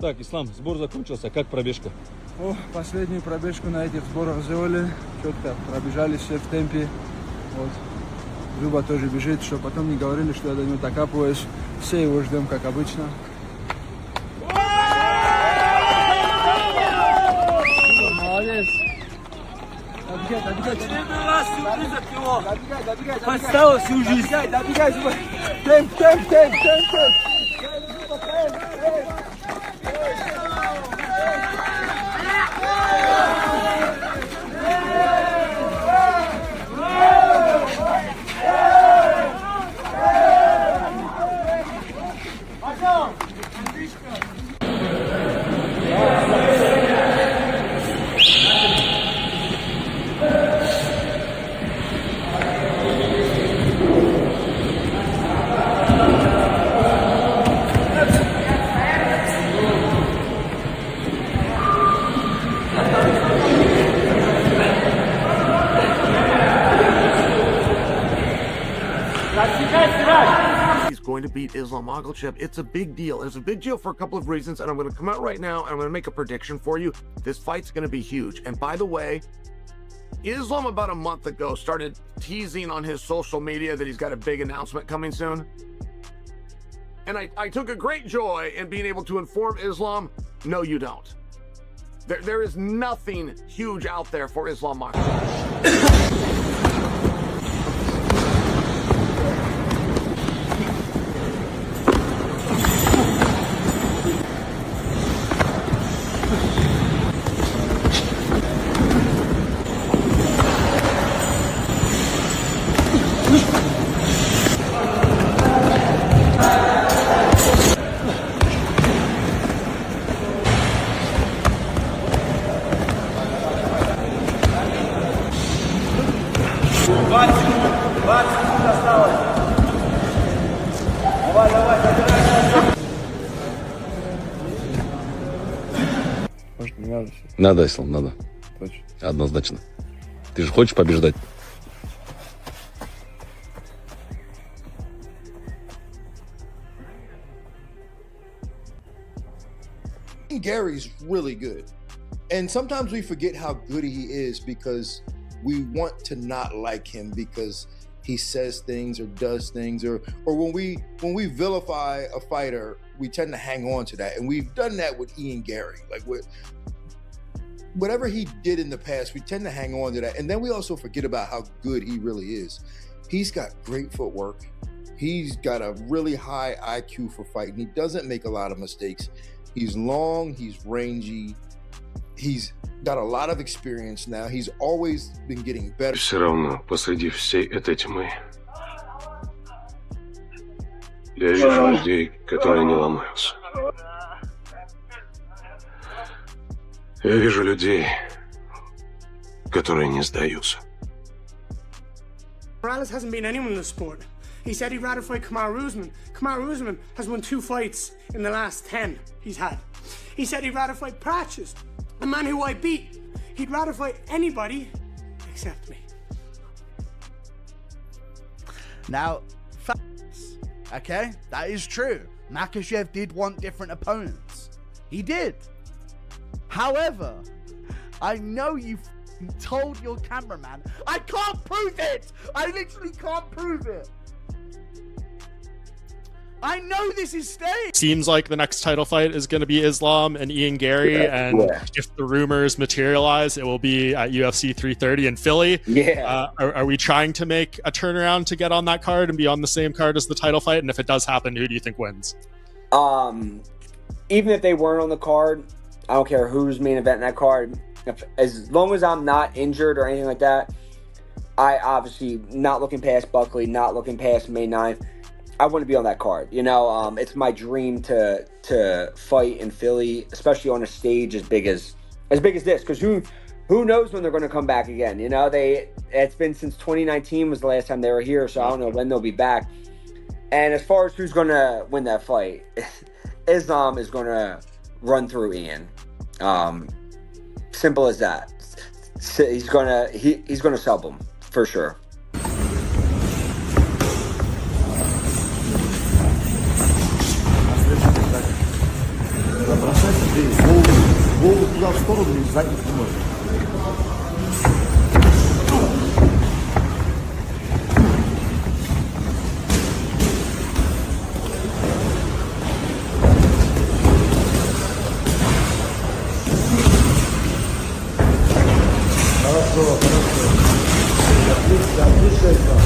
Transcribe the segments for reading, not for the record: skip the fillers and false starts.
Так, Ислам, сбор закончился. Как пробежка? Последнюю пробежку на этих сборах сделали. Четко пробежали все в темпе. Вот. Люба тоже бежит, чтобы потом не говорили, что я до него докапываюсь. Все его ждем, как обычно. Молодец. Очередной раз сюрприз от него. Подставил всю жизнь. Добегай, темп. He's going to beat Islam Makhachev. It's a big deal. It's a big deal for a couple of reasons, and I'm going to come out right now and I'm going to make a prediction for you. This fight's going to be huge. And by the way, Islam about a month ago started teasing on his social media that he's got a big announcement coming soon. And I took a great joy in being able to inform Islam, no, you don't. There is nothing huge out there for Islam Makhachev. Может, не надо? Надо, Ислам, надо. Точно. Однозначно. Ты же хочешь побеждать? Ian Garry's really good. And sometimes we forget how good he is because we want to not like him because he says things or does things, or when we vilify a fighter, we tend to hang on to that. And we've done that with Ian Garry. Like whatever he did in the past, we tend to hang on to that. And then we also forget about how good he really is. He's got great footwork. He's got a really high IQ for fighting. He doesn't make a lot of mistakes. He's long, he's rangy. He's got a lot of experience now. He's always been getting better. Все равно посреди всей этой тьмы я вижу людей, которые не ломаются. Я вижу людей, которые не сдаются. Morales hasn't beaten anyone in the sport. He said he'd rather fight Kamaru Usman. Kamaru Usman has won 2 fights in the last 10 he's had. He said he'd rather fight Pratchett, a man who I beat. He'd rather fight anybody except me. Now, facts, okay? That is true. Makhachev did want different opponents. He did. However, I know you told your cameraman, I can't prove it! I literally can't prove it! I know this is staged. Seems like the next title fight is going to be Islam and Ian Garry, and if the rumors materialize, it will be at UFC 330 in Philly. Yeah. Are we trying to make a turnaround to get on that card and be on the same card as the title fight? And if it does happen, who do you think wins? Even if they weren't on the card, I don't care who's main event in that card. As long as I'm not injured or anything like that, I obviously not looking past Buckley, not looking past May 9th. I want to be on that card. You know, it's my dream to fight in Philly, especially on a stage as big as this. Because who knows when they're going to come back again? You know, it's been since 2019 was the last time they were here, so I don't know when they'll be back. And as far as who's going to win that fight, Islam is going to run through Ian. Simple as that. He's gonna sub him for sure. бросать людей, голову туда в сторону и задних не может. Хорошо. Отлично игра.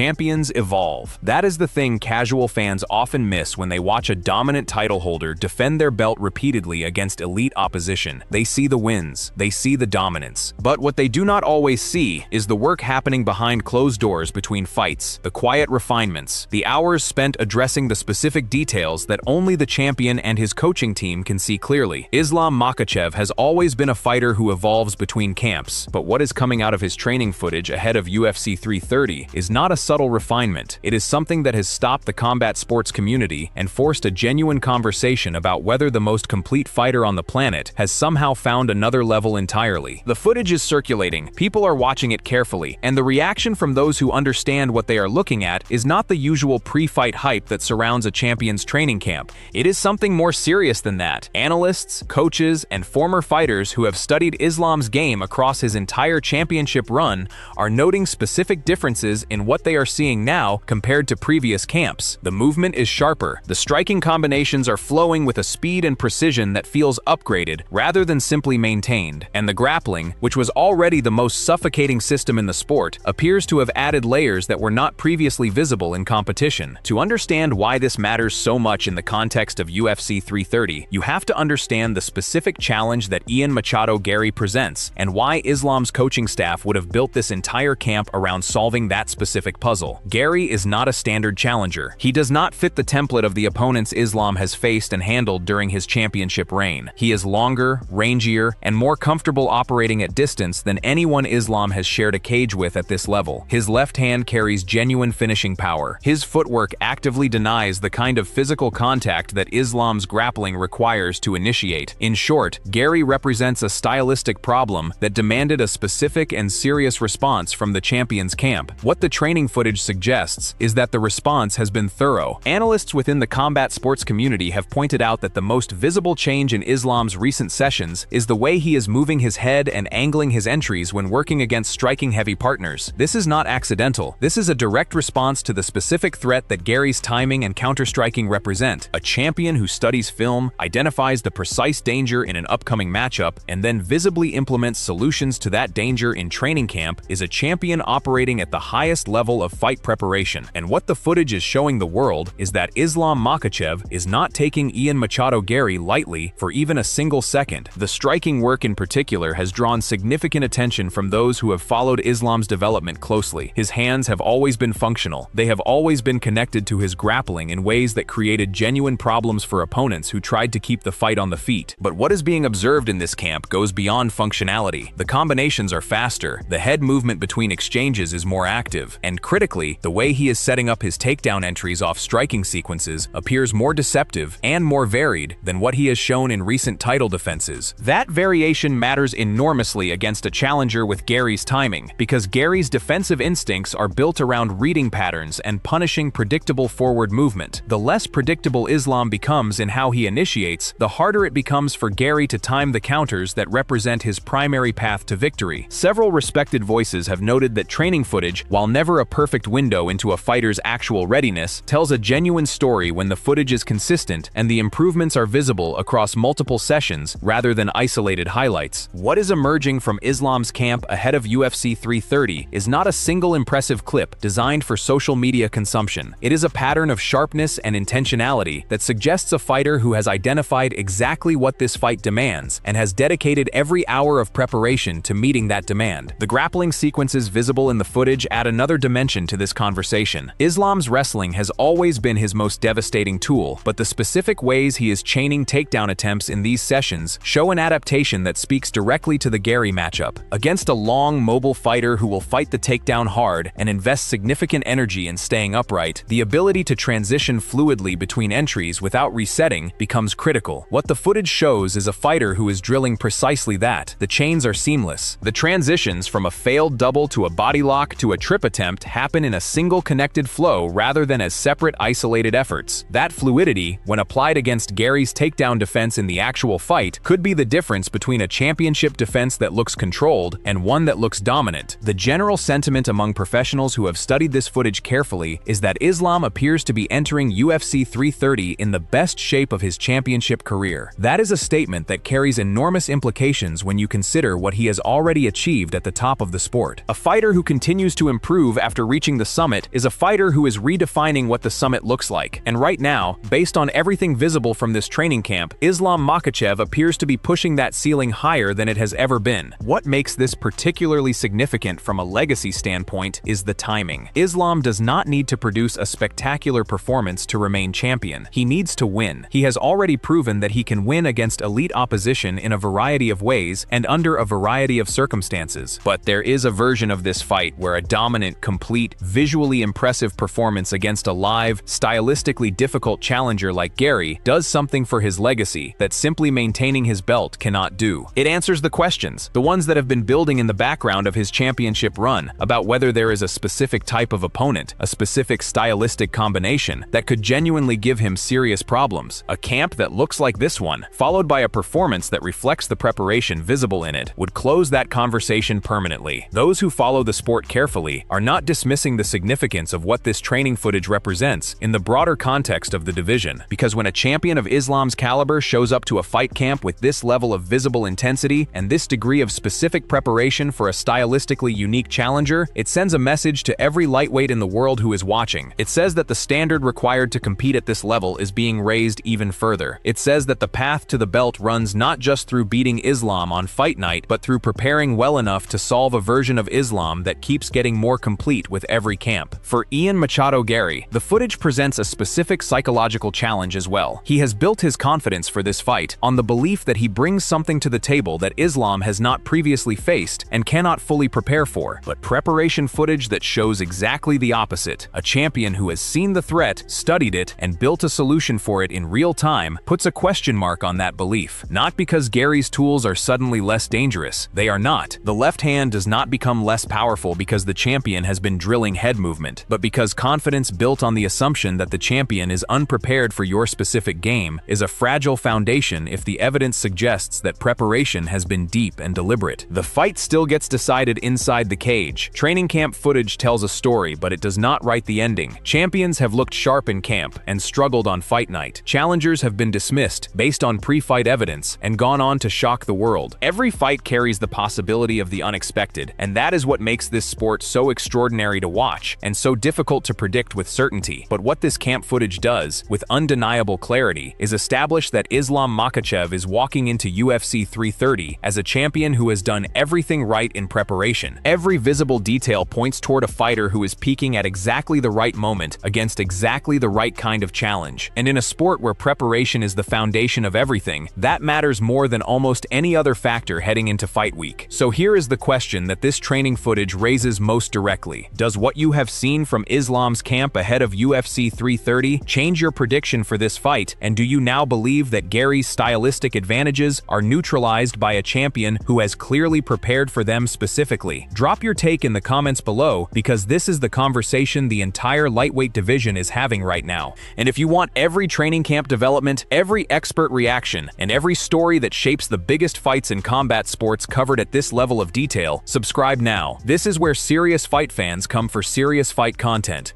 Champions evolve. That is the thing casual fans often miss when they watch a dominant title holder defend their belt repeatedly against elite opposition. They see the wins, they see the dominance. But what they do not always see is the work happening behind closed doors between fights, the quiet refinements, the hours spent addressing the specific details that only the champion and his coaching team can see clearly. Islam Makhachev has always been a fighter who evolves between camps, but what is coming out of his training footage ahead of UFC 330 is not a subtle refinement. It is something that has stopped the combat sports community and forced a genuine conversation about whether the most complete fighter on the planet has somehow found another level entirely. The footage is circulating, people are watching it carefully, and the reaction from those who understand what they are looking at is not the usual pre-fight hype that surrounds a champion's training camp. It is something more serious than that. Analysts, coaches, and former fighters who have studied Islam's game across his entire championship run are noting specific differences in what they are seeing now compared to previous camps. The movement is sharper, the striking combinations are flowing with a speed and precision that feels upgraded rather than simply maintained, and the grappling, which was already the most suffocating system in the sport, appears to have added layers that were not previously visible in competition. To understand why this matters so much in the context of UFC 330, you have to understand the specific challenge that Ian Garry presents and why Islam's coaching staff would have built this entire camp around solving that specific puzzle. Garry is not a standard challenger. He does not fit the template of the opponents Islam has faced and handled during his championship reign. He is longer, rangier, and more comfortable operating at distance than anyone Islam has shared a cage with at this level. His left hand carries genuine finishing power. His footwork actively denies the kind of physical contact that Islam's grappling requires to initiate. In short, Garry represents a stylistic problem that demanded a specific and serious response from the champion's camp. What the training footage suggests is that the response has been thorough. Analysts within the combat sports community have pointed out that the most visible change in Islam's recent sessions is the way he is moving his head and angling his entries when working against striking-heavy partners. This is not accidental. This is a direct response to the specific threat that Garry's timing and counter-striking represent. A champion who studies film, identifies the precise danger in an upcoming matchup, and then visibly implements solutions to that danger in training camp is a champion operating at the highest level of fight preparation. And what the footage is showing the world is that Islam Makhachev is not taking Ian Garry lightly for even a single second. The striking work in particular has drawn significant attention from those who have followed Islam's development closely. His hands have always been functional. They have always been connected to his grappling in ways that created genuine problems for opponents who tried to keep the fight on the feet. But what is being observed in this camp goes beyond functionality. The combinations are faster, the head movement between exchanges is more active, and critically, the way he is setting up his takedown entries off striking sequences appears more deceptive and more varied than what he has shown in recent title defenses. That variation matters enormously against a challenger with Garry's timing, because Garry's defensive instincts are built around reading patterns and punishing predictable forward movement. The less predictable Islam becomes in how he initiates, the harder it becomes for Garry to time the counters that represent his primary path to victory. Several respected voices have noted that training footage, while never a perfect window into a fighter's actual readiness, tells a genuine story when the footage is consistent and the improvements are visible across multiple sessions rather than isolated highlights. What is emerging from Islam's camp ahead of UFC 330 is not a single impressive clip designed for social media consumption. It is a pattern of sharpness and intentionality that suggests a fighter who has identified exactly what this fight demands and has dedicated every hour of preparation to meeting that demand. The grappling sequences visible in the footage add another dimension attention to this conversation. Islam's wrestling has always been his most devastating tool, but the specific ways he is chaining takedown attempts in these sessions show an adaptation that speaks directly to the Garry matchup. Against a long, mobile fighter who will fight the takedown hard and invest significant energy in staying upright, the ability to transition fluidly between entries without resetting becomes critical. What the footage shows is a fighter who is drilling precisely that. The chains are seamless. The transitions from a failed double to a body lock to a trip attempt happen in a single connected flow rather than as separate isolated efforts. That fluidity, when applied against Garry's takedown defense in the actual fight, could be the difference between a championship defense that looks controlled and one that looks dominant. The general sentiment among professionals who have studied this footage carefully is that Islam appears to be entering UFC 330 in the best shape of his championship career. That is a statement that carries enormous implications when you consider what he has already achieved at the top of the sport. A fighter who continues to improve after reaching the summit is a fighter who is redefining what the summit looks like. And right now, based on everything visible from this training camp, Islam Makhachev appears to be pushing that ceiling higher than it has ever been. What makes this particularly significant from a legacy standpoint is the timing. Islam does not need to produce a spectacular performance to remain champion. He needs to win. He has already proven that he can win against elite opposition in a variety of ways and under a variety of circumstances. But there is a version of this fight where a dominant, complete, visually impressive performance against a live, stylistically difficult challenger like Garry does something for his legacy that simply maintaining his belt cannot do. It answers the questions, the ones that have been building in the background of his championship run, about whether there is a specific type of opponent, a specific stylistic combination that could genuinely give him serious problems. A camp that looks like this one, followed by a performance that reflects the preparation visible in it, would close that conversation permanently. Those who follow the sport carefully are not dismissing the significance of what this training footage represents in the broader context of the division, because when a champion of Islam's caliber shows up to a fight camp with this level of visible intensity and this degree of specific preparation for a stylistically unique challenger, it sends a message to every lightweight in the world who is watching. It says that the standard required to compete at this level is being raised even further. It says that the path to the belt runs not just through beating Islam on fight night, but through preparing well enough to solve a version of Islam that keeps getting more complete with every camp. For Ian Garry, the footage presents a specific psychological challenge as well. He has built his confidence for this fight on the belief that he brings something to the table that Islam has not previously faced and cannot fully prepare for, but preparation footage that shows exactly the opposite. A champion who has seen the threat, studied it, and built a solution for it in real time puts a question mark on that belief. Not because Garry's tools are suddenly less dangerous. They are not. The left hand does not become less powerful because the champion has been drilling head movement, but because confidence built on the assumption that the champion is unprepared for your specific game is a fragile foundation if the evidence suggests that preparation has been deep and deliberate. The fight still gets decided inside the cage. Training camp footage tells a story, but it does not write the ending. Champions have looked sharp in camp and struggled on fight night. Challengers have been dismissed based on pre-fight evidence and gone on to shock the world. Every fight carries the possibility of the unexpected, and that is what makes this sport so extraordinary to watch and so difficult to predict with certainty. But what this camp footage does, with undeniable clarity, is establish that Islam Makhachev is walking into UFC 330 as a champion who has done everything right in preparation. Every visible detail points toward a fighter who is peaking at exactly the right moment against exactly the right kind of challenge. And in a sport where preparation is the foundation of everything, that matters more than almost any other factor heading into fight week. So here is the question that this training footage raises most directly. Does what you have seen from Islam's camp ahead of UFC 330 change your prediction for this fight, and do you now believe that Garry's stylistic advantages are neutralized by a champion who has clearly prepared for them specifically? Drop your take in the comments below, because this is the conversation the entire lightweight division is having right now. And if you want every training camp development, every expert reaction, and every story that shapes the biggest fights in combat sports covered at this level of detail, subscribe now. This is where serious fight fans come for serious fight content.